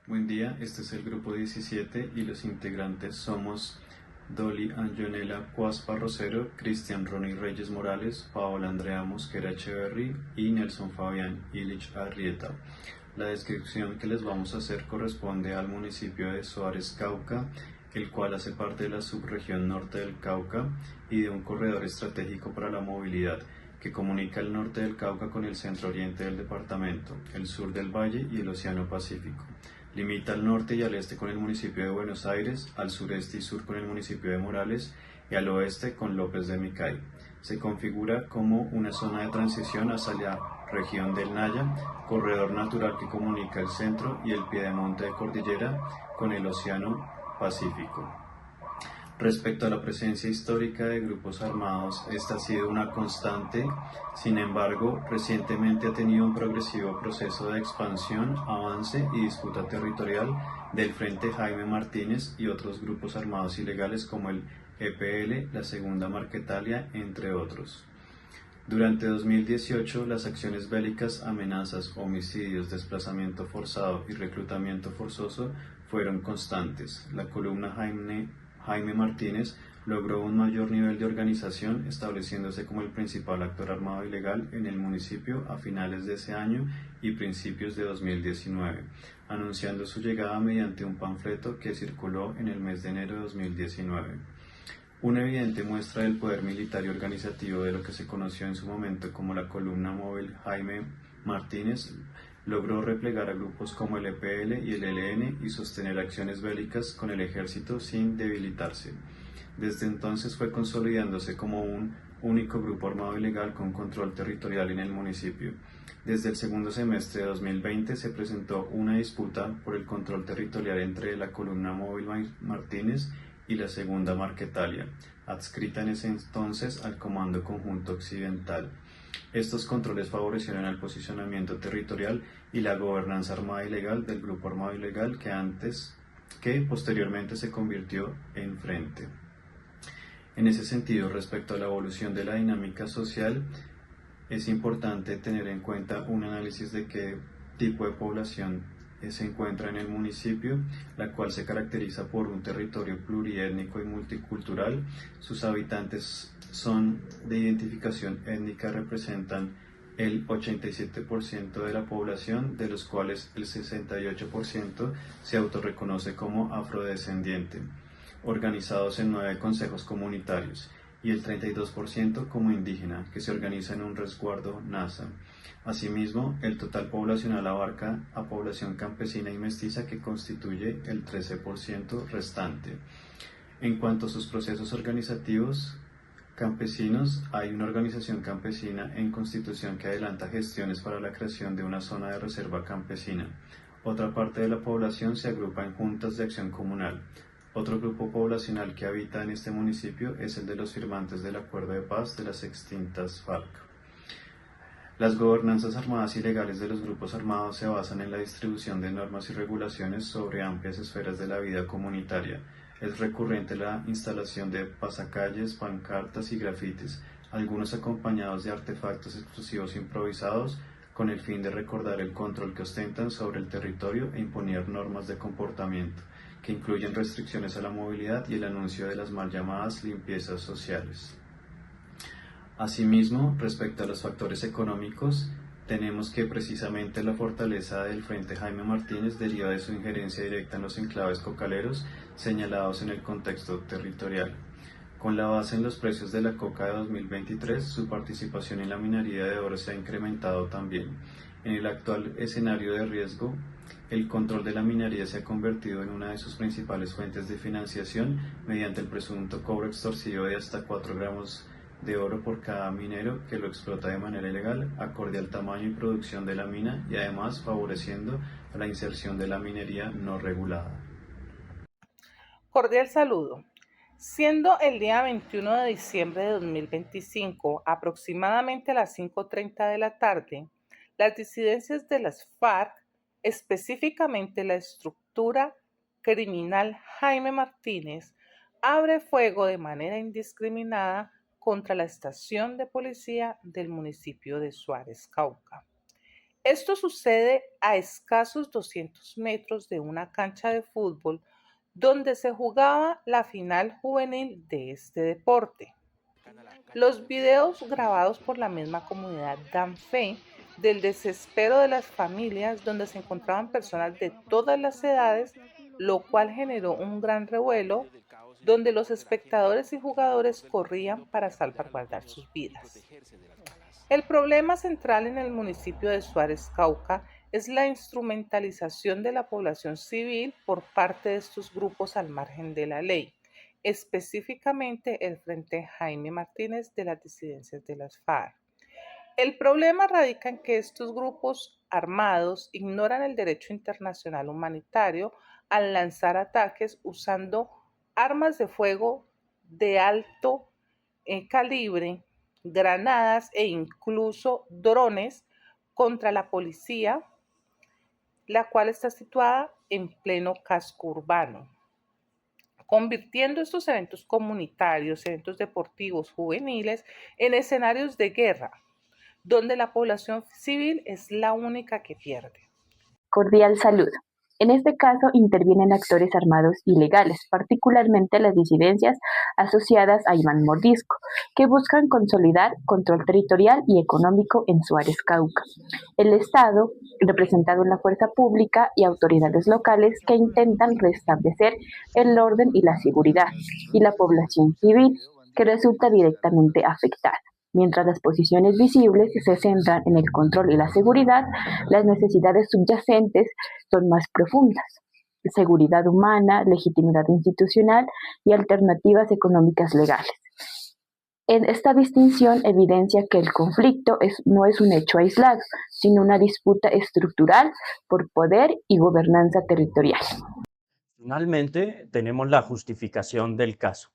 Buen día, este es el grupo 17 y los integrantes somos Dolly Anjonela Cuaspa Rosero, Cristian Ronnie Reyes Morales, Paola Andrea Mosquera Echeverry y Nelson Fabián Illich Arrieta. La descripción que les vamos a hacer corresponde al municipio de Suárez Cauca, el cual hace parte de la subregión norte del Cauca y de un corredor estratégico para la movilidad que comunica el norte del Cauca con el centro oriente del departamento, el sur del valle y el Océano Pacífico. Limita al norte y al este con el municipio de Buenos Aires, al sureste y sur con el municipio de Morales y al oeste con López de Micay. Se configura como una zona de transición hacia la región del Naya, corredor natural que comunica el centro y el piedemonte de cordillera con el Océano Pacífico. Respecto a la presencia histórica de grupos armados, esta ha sido una constante, sin embargo, recientemente ha tenido un progresivo proceso de expansión, avance y disputa territorial del Frente Jaime Martínez y otros grupos armados ilegales como el EPL, la Segunda Marquetalia, entre otros. Durante 2018, las acciones bélicas, amenazas, homicidios, desplazamiento forzado y reclutamiento forzoso fueron constantes. La columna Jaime Martínez logró un mayor nivel de organización, estableciéndose como el principal actor armado ilegal en el municipio a finales de ese año y principios de 2019, anunciando su llegada mediante un panfleto que circuló en el mes de enero de 2019. Una evidente muestra del poder militar y organizativo de lo que se conoció en su momento como la columna móvil Jaime Martínez logró replegar a grupos como el EPL y el ELN y sostener acciones bélicas con el ejército sin debilitarse. Desde entonces fue consolidándose como un único grupo armado ilegal con control territorial en el municipio. Desde el segundo semestre de 2020 se presentó una disputa por el control territorial entre la columna móvil Martínez y la Segunda Marquetalia, adscrita en ese entonces al Comando Conjunto Occidental. Estos controles favorecieron el posicionamiento territorial y la gobernanza armada ilegal del grupo armado ilegal que posteriormente se convirtió en frente. En ese sentido, respecto a la evolución de la dinámica social, es importante tener en cuenta un análisis de qué tipo de población se encuentra en el municipio, la cual se caracteriza por un territorio pluriétnico y multicultural. Sus habitantes son de identificación étnica, representan el 87% de la población, de los cuales el 68% se autorreconoce como afrodescendiente, organizados en 9 consejos comunitarios, y el 32% como indígena, que se organiza en un resguardo NASA. Asimismo, el total poblacional abarca a población campesina y mestiza, que constituye el 13% restante. En cuanto a sus procesos organizativos campesinos, hay una organización campesina en constitución que adelanta gestiones para la creación de una zona de reserva campesina. Otra parte de la población se agrupa en juntas de acción comunal. Otro grupo poblacional que habita en este municipio es el de los firmantes del Acuerdo de Paz de las extintas FARC. Las gobernanzas armadas y legales de los grupos armados se basan en la distribución de normas y regulaciones sobre amplias esferas de la vida comunitaria. Es recurrente la instalación de pasacalles, pancartas y grafitis, algunos acompañados de artefactos explosivos improvisados, con el fin de recordar el control que ostentan sobre el territorio e imponer normas de comportamiento, que incluyen restricciones a la movilidad y el anuncio de las mal llamadas limpiezas sociales. Asimismo, respecto a los factores económicos, tenemos que precisamente la fortaleza del Frente Jaime Martínez deriva de su injerencia directa en los enclaves cocaleros señalados en el contexto territorial. Con la base en los precios de la coca de 2023, su participación en la minería de oro se ha incrementado también. En el actual escenario de riesgo, el control de la minería se ha convertido en una de sus principales fuentes de financiación mediante el presunto cobro extorsivo de hasta 4 gramos de oro por cada minero que lo explota de manera ilegal, acorde al tamaño y producción de la mina, y además favoreciendo la inserción de la minería no regulada. Cordial saludo. Siendo el día 21 de diciembre de 2025, aproximadamente a las 5:30 de la tarde, las disidencias de las FARC, específicamente la estructura criminal Jaime Martínez, abre fuego de manera indiscriminada contra la estación de policía del municipio de Suárez, Cauca. Esto sucede a escasos 200 metros de una cancha de fútbol donde se jugaba la final juvenil de este deporte. Los videos grabados por la misma comunidad dan fe del desespero de las familias donde se encontraban personas de todas las edades, lo cual generó un gran revuelo donde los espectadores y jugadores corrían para salvaguardar sus vidas. El problema central en el municipio de Suárez, Cauca, es la instrumentalización de la población civil por parte de estos grupos al margen de la ley, específicamente el Frente Jaime Martínez de las disidencias de las FARC. El problema radica en que estos grupos armados ignoran el derecho internacional humanitario al lanzar ataques usando armas de fuego de alto calibre, granadas e incluso drones contra la policía, la cual está situada en pleno casco urbano, convirtiendo estos eventos comunitarios, eventos deportivos juveniles, en escenarios de guerra, donde la población civil es la única que pierde. Cordial saludo. En este caso intervienen actores armados ilegales, particularmente las disidencias asociadas a Iván Mordisco, que buscan consolidar control territorial y económico en Suárez, Cauca. El Estado, representado en la fuerza pública, y autoridades locales que intentan restablecer el orden y la seguridad, y la población civil, que resulta directamente afectada. Mientras las posiciones visibles se centran en el control y la seguridad, las necesidades subyacentes son más profundas: seguridad humana, legitimidad institucional y alternativas económicas legales. En esta distinción evidencia que el conflicto no es un hecho aislado, sino una disputa estructural por poder y gobernanza territorial. Finalmente, tenemos la justificación del caso.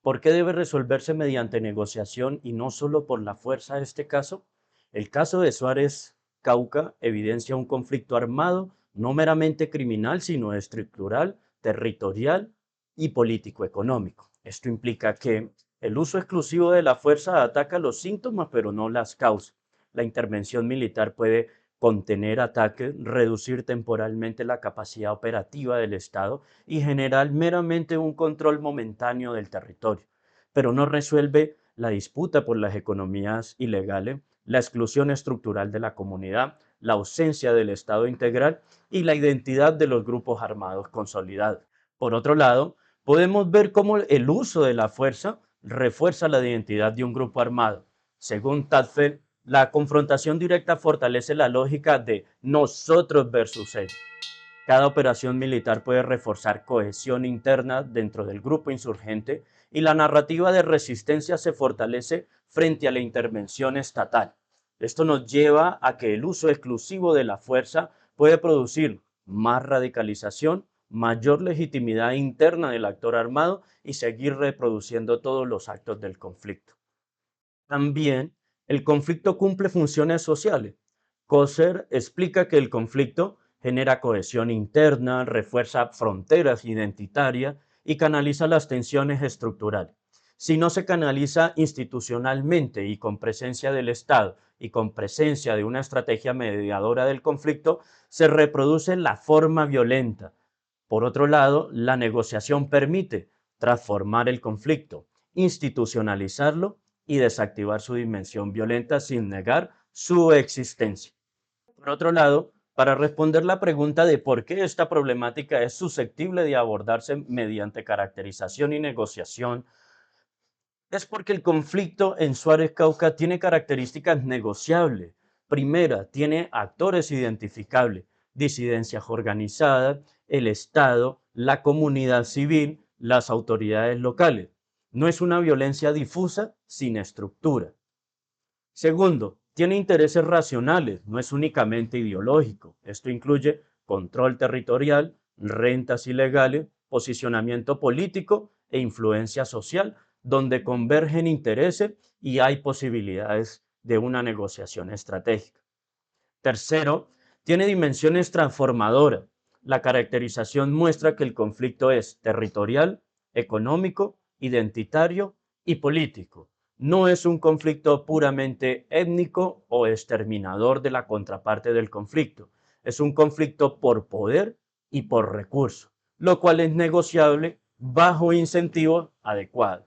¿Por qué debe resolverse mediante negociación y no solo por la fuerza este caso? El caso de Suárez Cauca evidencia un conflicto armado no meramente criminal, sino estructural, territorial y político-económico. Esto implica que el uso exclusivo de la fuerza ataca los síntomas, pero no las causas. La intervención militar puede contener ataques, reducir temporalmente la capacidad operativa del Estado y generar meramente un control momentáneo del territorio, pero no resuelve la disputa por las economías ilegales, la exclusión estructural de la comunidad, la ausencia del Estado integral y la identidad de los grupos armados consolidados. Por otro lado, podemos ver cómo el uso de la fuerza refuerza la identidad de un grupo armado. Según Tadfel, la confrontación directa fortalece la lógica de nosotros versus ellos. Cada operación militar puede reforzar cohesión interna dentro del grupo insurgente y la narrativa de resistencia se fortalece frente a la intervención estatal. Esto nos lleva a que el uso exclusivo de la fuerza puede producir más radicalización, mayor legitimidad interna del actor armado y seguir reproduciendo todos los actos del conflicto. También el conflicto cumple funciones sociales. Coser explica que el conflicto genera cohesión interna, refuerza fronteras identitarias y canaliza las tensiones estructurales. Si no se canaliza institucionalmente y con presencia del Estado y con presencia de una estrategia mediadora del conflicto, se reproduce la forma violenta. Por otro lado, la negociación permite transformar el conflicto, institucionalizarlo y desactivar su dimensión violenta sin negar su existencia. Por otro lado, para responder la pregunta de por qué esta problemática es susceptible de abordarse mediante caracterización y negociación, es porque el conflicto en Suárez Cauca tiene características negociables. Primera, tiene actores identificables, disidencias organizadas, el Estado, la comunidad civil, las autoridades locales. No es una violencia difusa sin estructura. Segundo, tiene intereses racionales, no es únicamente ideológico. Esto incluye control territorial, rentas ilegales, posicionamiento político e influencia social, donde convergen intereses y hay posibilidades de una negociación estratégica. Tercero, tiene dimensiones transformadoras. La caracterización muestra que el conflicto es territorial, económico, identitario y político. No es un conflicto puramente étnico o exterminador de la contraparte del conflicto. Es un conflicto por poder y por recursos, lo cual es negociable bajo incentivos adecuados.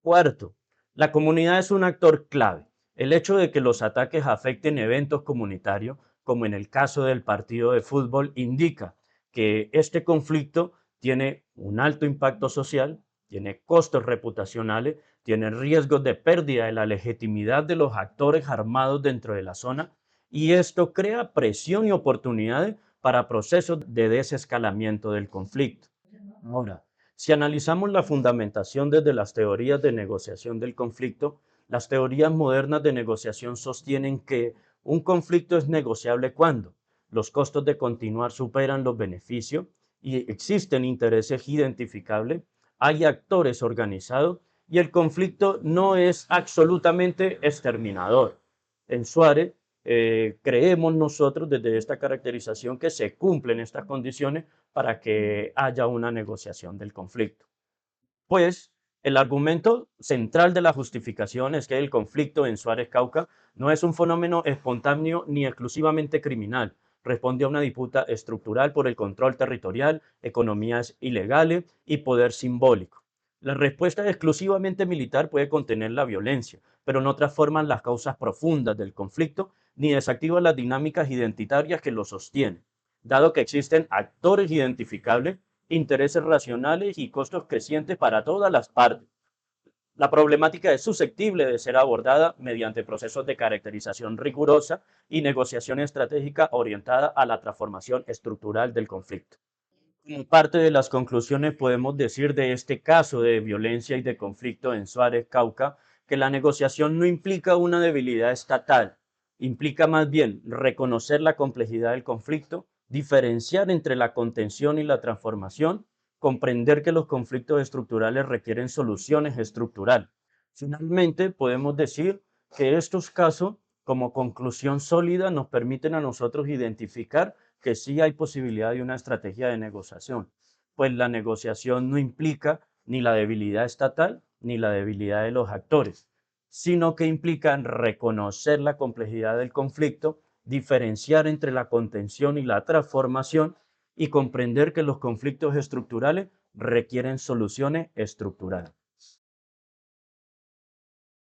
Cuarto, la comunidad es un actor clave. El hecho de que los ataques afecten eventos comunitarios, como en el caso del partido de fútbol, indica que este conflicto tiene un alto impacto social, tiene costos reputacionales, tiene riesgos de pérdida de la legitimidad de los actores armados dentro de la zona, y esto crea presión y oportunidades para procesos de desescalamiento del conflicto. Ahora, si analizamos la fundamentación desde las teorías de negociación del conflicto, las teorías modernas de negociación sostienen que un conflicto es negociable cuando los costos de continuar superan los beneficios y existen intereses identificables, hay actores organizados y el conflicto no es absolutamente exterminador. En Suárez, creemos nosotros desde esta caracterización que se cumplen estas condiciones para que haya una negociación del conflicto. Pues el argumento central de la justificación es que el conflicto en Suárez Cauca no es un fenómeno espontáneo ni exclusivamente criminal. Responde a una disputa estructural por el control territorial, economías ilegales y poder simbólico. La respuesta exclusivamente militar puede contener la violencia, pero no transforma las causas profundas del conflicto ni desactiva las dinámicas identitarias que lo sostienen, dado que existen actores identificables, intereses racionales y costos crecientes para todas las partes. La problemática es susceptible de ser abordada mediante procesos de caracterización rigurosa y negociación estratégica orientada a la transformación estructural del conflicto. Como parte de las conclusiones podemos decir de este caso de violencia y de conflicto en Suárez, Cauca, que la negociación no implica una debilidad estatal, implica más bien reconocer la complejidad del conflicto, diferenciar entre la contención y la transformación, comprender que los conflictos estructurales requieren soluciones estructurales. Finalmente, podemos decir que estos casos, como conclusión sólida, nos permiten a nosotros identificar que sí hay posibilidad de una estrategia de negociación, pues la negociación no implica ni la debilidad estatal ni la debilidad de los actores, sino que implica reconocer la complejidad del conflicto, diferenciar entre la contención y la transformación y comprender que los conflictos estructurales requieren soluciones estructurales.